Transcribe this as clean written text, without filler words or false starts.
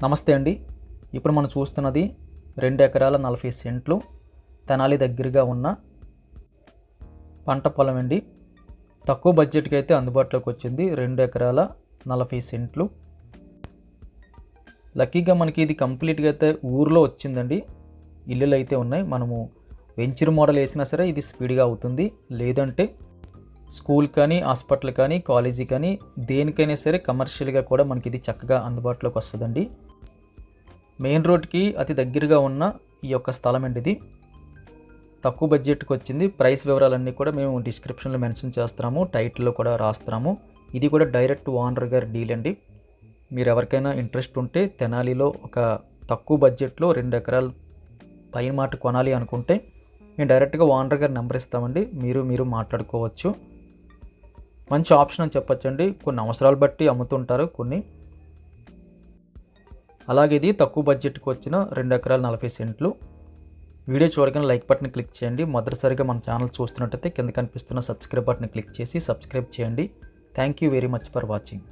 నమస్తే అండి. ఇప్పుడు మనం చూస్తున్నది 2 ఎకరాల 40 సెంట్లు తెనాలి దగ్గరగా ఉన్న పంట పొలం అండి. తక్కువ బడ్జెట్కి అయితే అందుబాటులోకి వచ్చింది. 2 ఎకరాల 40 సెంట్లు. లక్కీగా మనకి ఇది కంప్లీట్గా అయితే ఊర్లో వచ్చిందండి. ఇల్లులు అయితే ఉన్నాయి. మనము వెంచర్ మోడల్ వేసినా సరే ఇది స్పీడ్గా అవుతుంది. లేదంటే స్కూల్ కానీ, హాస్పిటల్ కానీ, కాలేజీ కానీ దేనికైనా సరే కమర్షియల్గా కూడా మనకి ఇది చక్కగా అందుబాటులోకి వస్తుందండి. మెయిన్ రోడ్కి అతి దగ్గరగా ఉన్న ఈ యొక్క స్థలం అండి. ఇది తక్కువ బడ్జెట్కి వచ్చింది. ప్రైస్ వివరాలన్నీ కూడా మేము డిస్క్రిప్షన్లో మెన్షన్ చేస్తున్నాము, టైటిల్లో కూడా రాస్తున్నాము. ఇది కూడా డైరెక్ట్ ఓనర్ గారి డీల్ అండి. మీరు ఎవరికైనా ఇంట్రెస్ట్ ఉంటే తెనాలిలో ఒక తక్కువ బడ్జెట్లో 2 ఎకరాలు పైన మాట కొనాలి అనుకుంటే మేము డైరెక్ట్గా ఓనర్ గారి నెంబర్ ఇస్తామండి. మీరు మాట్లాడుకోవచ్చు. మంచి ఆప్షన్ అని చెప్పొచ్చండి. కొన్ని అవసరాలు బట్టి అమ్ముతుంటారు కొన్ని. అలాగే ఇది తక్కువ బడ్జెట్కి వచ్చిన 2 ఎకరాల 40 సెంట్లు. వీడియో చూడగానే లైక్ బటన్ క్లిక్ చేయండి. మొదటిసారిగా మన ఛానల్ చూస్తున్నట్టయితే కింద కనిపిస్తున్న సబ్స్క్రైబ్ బటన్ క్లిక్ చేసి సబ్స్క్రైబ్ చేయండి. Thank you very much for watching.